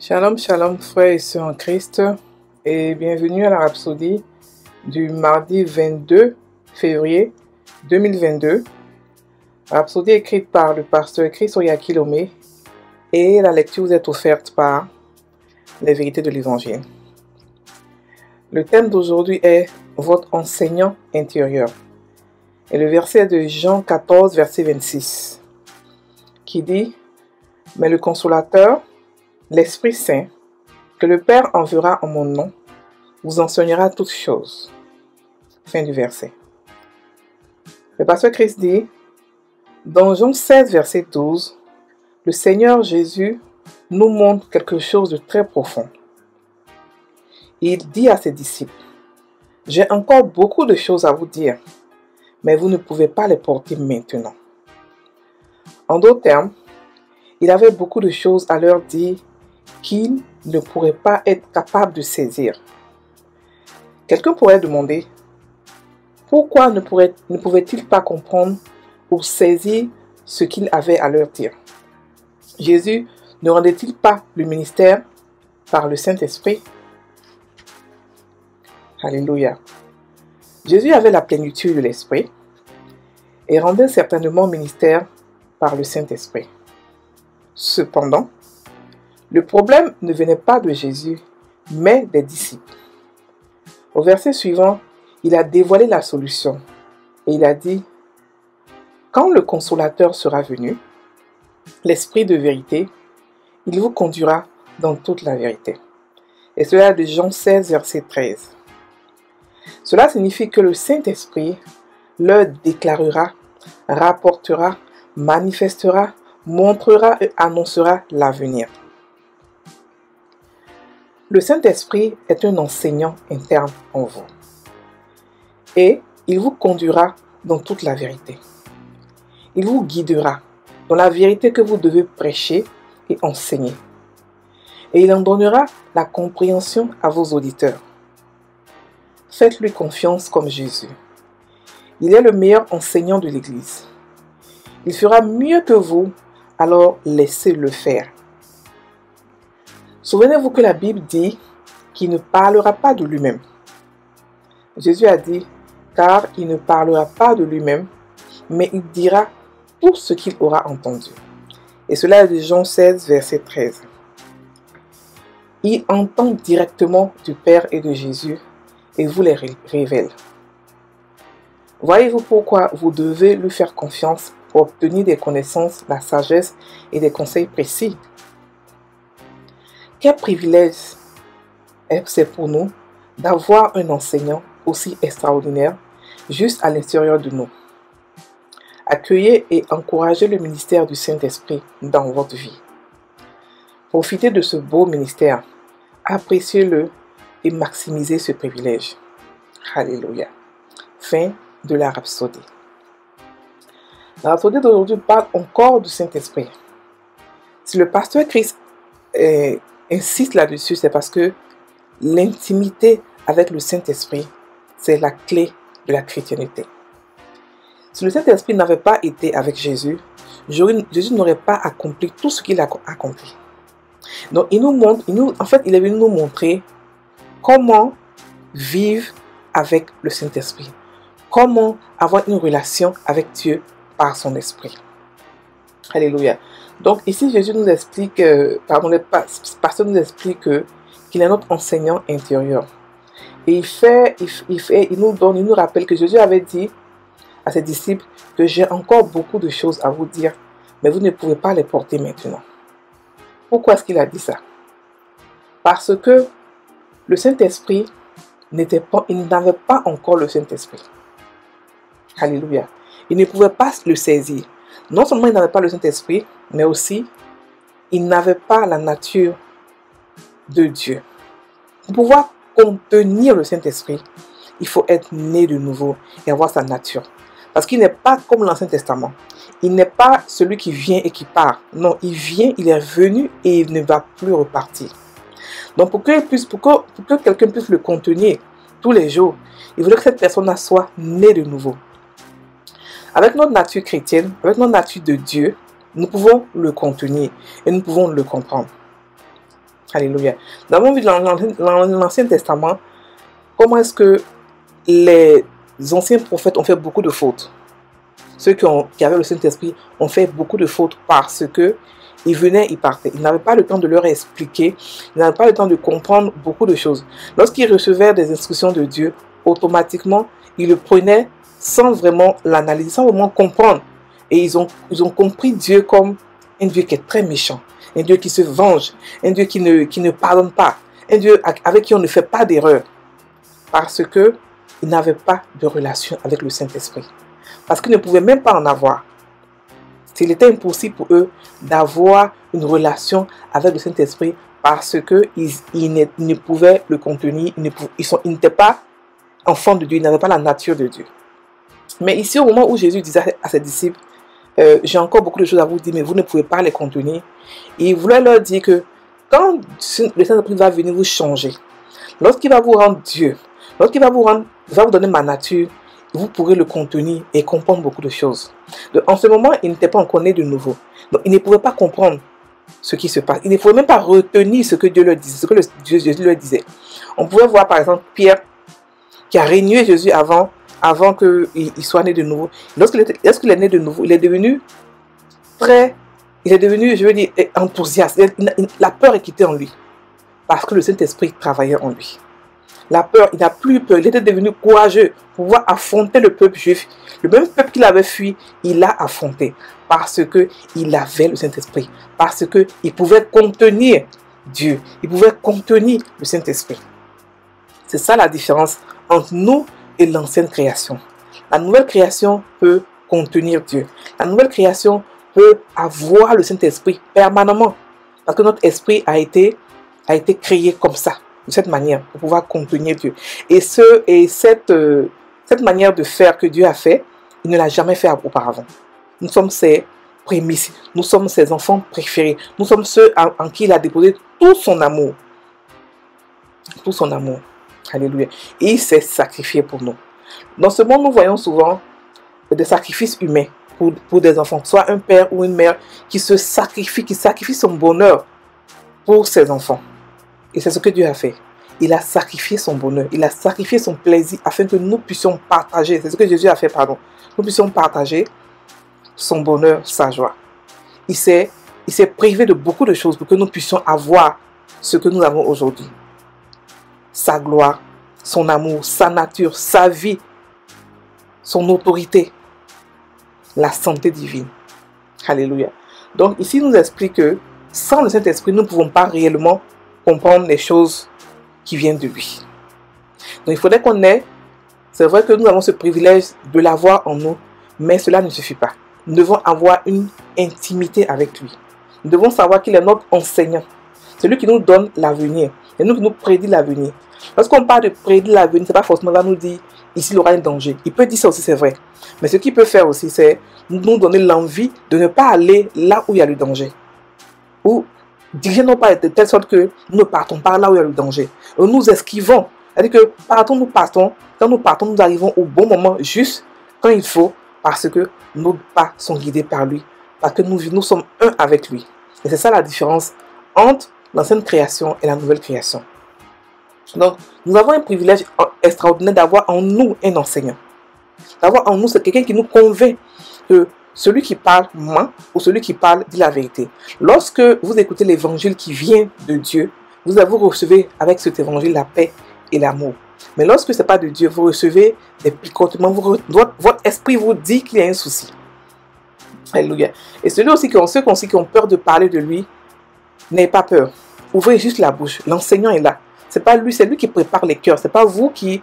Shalom, shalom, frères et sœurs en Christ, et bienvenue à la Rhapsodie du mardi 22 février 2022. Rhapsodie écrite par le pasteur Chris Oyakilome, et la lecture vous est offerte par les vérités de l'Évangile. Le thème d'aujourd'hui est votre enseignant intérieur. Et le verset est de Jean 14, verset 26, qui dit « Mais le consolateur, l'Esprit Saint, que le Père enverra en mon nom, vous enseignera toutes choses. » Fin du verset. Le pasteur Christ dit, dans Jean 16, verset 12, le Seigneur Jésus nous montre quelque chose de très profond. Il dit à ses disciples, « J'ai encore beaucoup de choses à vous dire, mais vous ne pouvez pas les porter maintenant. » En d'autres termes, il avait beaucoup de choses à leur dire qu'ils ne pourraient pas être capables de saisir. Quelqu'un pourrait demander, pourquoi ne pouvait-il pas comprendre ou saisir ce qu'il avait à leur dire? Jésus ne rendait-il pas le ministère par le Saint-Esprit? Alléluia. Jésus avait la plénitude de l'Esprit et rendait certainement ministère par le Saint-Esprit. Cependant, le problème ne venait pas de Jésus, mais des disciples. Au verset suivant, il a dévoilé la solution et il a dit, « Quand le consolateur sera venu, l'Esprit de vérité, il vous conduira dans toute la vérité. » Et cela est de Jean 16, verset 13. Cela signifie que le Saint-Esprit leur déclarera, rapportera, manifestera, montrera et annoncera l'avenir. Le Saint-Esprit est un enseignant interne en vous. Et il vous conduira dans toute la vérité. Il vous guidera dans la vérité que vous devez prêcher et enseigner. Et il en donnera la compréhension à vos auditeurs. Faites-lui confiance comme Jésus. Il est le meilleur enseignant de l'Église. Il fera mieux que vous, alors laissez-le faire. Souvenez-vous que la Bible dit qu'il ne parlera pas de lui-même. Jésus a dit, car il ne parlera pas de lui-même, mais il dira tout ce qu'il aura entendu. Et cela est de Jean 16, verset 13. Il entend directement du Père et de Jésus et vous les révèle. Voyez-vous pourquoi vous devez lui faire confiance pour obtenir des connaissances, la sagesse et des conseils précis? Quel privilège c'est pour nous d'avoir un enseignant aussi extraordinaire juste à l'intérieur de nous. Accueillez et encouragez le ministère du Saint-Esprit dans votre vie. Profitez de ce beau ministère, appréciez-le et maximisez ce privilège. Alléluia. Fin de la Rhapsodie. La Rhapsodie d'aujourd'hui parle encore du Saint-Esprit. Si le pasteur Christ insiste là-dessus, c'est parce que l'intimité avec le Saint-Esprit, c'est la clé de la chrétienté. Si le Saint-Esprit n'avait pas été avec Jésus, Jésus n'aurait pas accompli tout ce qu'il a accompli. Donc il est venu nous montrer comment vivre avec le Saint-Esprit, comment avoir une relation avec Dieu par son Esprit. Alléluia. Donc ici Jésus nous explique, le pasteur nous explique qu'il est notre enseignant intérieur. Et il nous rappelle que Jésus avait dit à ses disciples que j'ai encore beaucoup de choses à vous dire, mais vous ne pouvez pas les porter maintenant. Pourquoi est-ce qu'il a dit ça? Parce que le Saint-Esprit il n'avait pas encore le Saint-Esprit. Alléluia. Il ne pouvait pas le saisir. Non seulement il n'avait pas le Saint-Esprit, mais aussi il n'avait pas la nature de Dieu. Pour pouvoir contenir le Saint-Esprit, il faut être né de nouveau et avoir sa nature. Parce qu'il n'est pas comme l'Ancien Testament. Il n'est pas celui qui vient et qui part. Non, il vient, il est venu et il ne va plus repartir. Donc pour que quelqu'un puisse le contenir tous les jours, il voulait que cette personne soit née de nouveau. Avec notre nature chrétienne, avec notre nature de Dieu, nous pouvons le contenir et nous pouvons le comprendre. Alléluia. Nous avons vu dans l'Ancien Testament comment est-ce que les anciens prophètes ont fait beaucoup de fautes. Ceux qui avaient le Saint-Esprit ont fait beaucoup de fautes parce que ils venaient, ils partaient. Ils n'avaient pas le temps de leur expliquer. Ils n'avaient pas le temps de comprendre beaucoup de choses. Lorsqu'ils recevaient des instructions de Dieu, automatiquement, ils le prenaient sans vraiment l'analyser, sans vraiment comprendre. Et ils ont compris Dieu comme un Dieu qui est très méchant, un Dieu qui se venge, un Dieu qui ne pardonne pas, un Dieu avec qui on ne fait pas d'erreur. Parce qu'ils n'avaient pas de relation avec le Saint-Esprit. Parce qu'ils ne pouvaient même pas en avoir. Il était impossible pour eux d'avoir une relation avec le Saint-Esprit parce qu'ils ne pouvaient le contenir, ils n'étaient pas enfants de Dieu, ils n'avaient pas la nature de Dieu. Mais ici, au moment où Jésus disait à ses disciples, j'ai encore beaucoup de choses à vous dire, mais vous ne pouvez pas les contenir. Et il voulait leur dire que quand le Saint-Esprit va venir vous changer, lorsqu'il va vous rendre Dieu, lorsqu'il va vous donner ma nature, vous pourrez le contenir et comprendre beaucoup de choses. Donc, en ce moment, il n'était pas encore né de nouveau. Donc, il ne pouvait pas comprendre ce qui se passe. Il ne pouvait même pas retenir ce que Dieu leur disait, ce que Jésus leur disait. On pouvait voir par exemple Pierre qui a régné Jésus avant qu'il soit né de nouveau. Lorsqu'il est né de nouveau, il est devenu, je veux dire, enthousiaste. La peur est quittée en lui parce que le Saint-Esprit travaillait en lui. La peur, il n'a plus peur, il était devenu courageux pour pouvoir affronter le peuple juif. Le même peuple qu'il avait fui, il l'a affronté parce qu'il avait le Saint-Esprit, parce qu'il pouvait contenir Dieu, il pouvait contenir le Saint-Esprit. C'est ça la différence entre nous et l'ancienne création. La nouvelle création peut contenir Dieu. La nouvelle création peut avoir le Saint-Esprit permanemment parce que notre esprit a été créé comme ça, de cette manière, pour pouvoir contenir Dieu. Et cette manière de faire que Dieu a fait, il ne l'a jamais fait auparavant. Nous sommes ses prémices, nous sommes ses enfants préférés, nous sommes ceux en qui il a déposé tout son amour. Tout son amour. Alléluia. Et il s'est sacrifié pour nous. Dans ce monde, nous voyons souvent des sacrifices humains pour des enfants, soit un père ou une mère qui sacrifie son bonheur pour ses enfants. Et c'est ce que Dieu a fait. Il a sacrifié son bonheur, il a sacrifié son plaisir afin que nous puissions partager. C'est ce que Jésus a fait, pardon. Nous puissions partager son bonheur, sa joie. Il s'est privé de beaucoup de choses pour que nous puissions avoir ce que nous avons aujourd'hui. Sa gloire, son amour, sa nature, sa vie, son autorité, la santé divine. Alléluia. Donc ici, il nous explique que sans le Saint-Esprit, nous ne pouvons pas réellement comprendre les choses qui viennent de lui. Donc il faudrait qu'on ait, c'est vrai que nous avons ce privilège de l'avoir en nous, mais cela ne suffit pas. Nous devons avoir une intimité avec lui. Nous devons savoir qu'il est notre enseignant. C'est lui qui nous donne l'avenir. C'est lui qui nous prédit l'avenir. Lorsqu'on parle de prédire l'avenir, c'est pas forcément là nous dire ici il y aura un danger. Il peut dire ça aussi, c'est vrai. Mais ce qu'il peut faire aussi, c'est nous donner l'envie de ne pas aller là où il y a le danger. Ou diriger nos pas de telle sorte que nous ne partons pas là où il y a le danger. Nous esquivons. C'est-à-dire que nous partons. Quand nous partons, nous arrivons au bon moment, juste quand il faut, parce que nos pas sont guidés par lui. Parce que nous sommes un avec lui. Et c'est ça la différence entre l'ancienne création et la nouvelle création. Donc, nous avons un privilège extraordinaire d'avoir en nous un enseignant. D'avoir en nous, c'est quelqu'un qui nous convainc que celui qui parle ment ou celui qui parle dit la vérité. Lorsque vous écoutez l'évangile qui vient de Dieu, vous recevez avec cet évangile la paix et l'amour. Mais lorsque ce n'est pas de Dieu, vous recevez des picotements, votre esprit vous dit qu'il y a un souci. Alléluia. Et ceux qui ont peur de parler de lui, n'ayez pas peur. Ouvrez juste la bouche. L'enseignant est là. C'est pas lui, c'est lui qui prépare les cœurs. C'est pas vous qui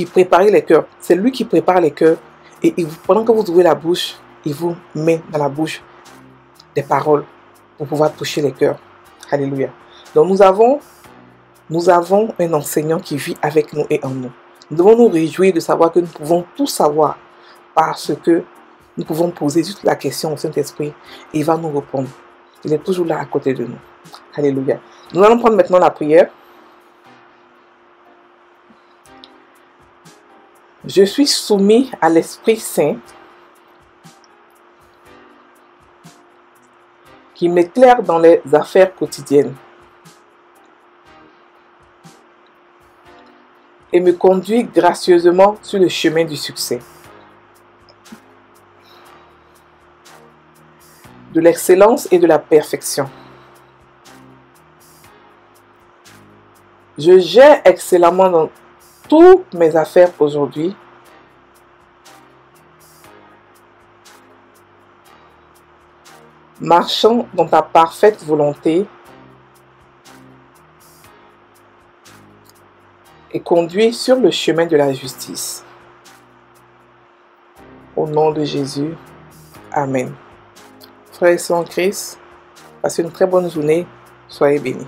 préparez les cœurs. C'est lui qui prépare les cœurs. Et pendant que vous ouvrez la bouche, il vous met dans la bouche des paroles pour pouvoir toucher les cœurs. Alléluia. Donc nous avons un enseignant qui vit avec nous et en nous. Nous devons nous réjouir de savoir que nous pouvons tout savoir parce que nous pouvons poser juste la question au Saint-Esprit et il va nous répondre. Il est toujours là à côté de nous. Alléluia. Nous allons prendre maintenant la prière. Je suis soumis à l'Esprit Saint qui m'éclaire dans les affaires quotidiennes. et me conduis gracieusement sur le chemin du succès, de l'excellence et de la perfection. Je gère excellemment dans toutes mes affaires aujourd'hui. Marchant dans ta parfaite volonté et conduit sur le chemin de la justice. Au nom de Jésus, Amen. Frères et sœurs en Christ, passez une très bonne journée, soyez bénis.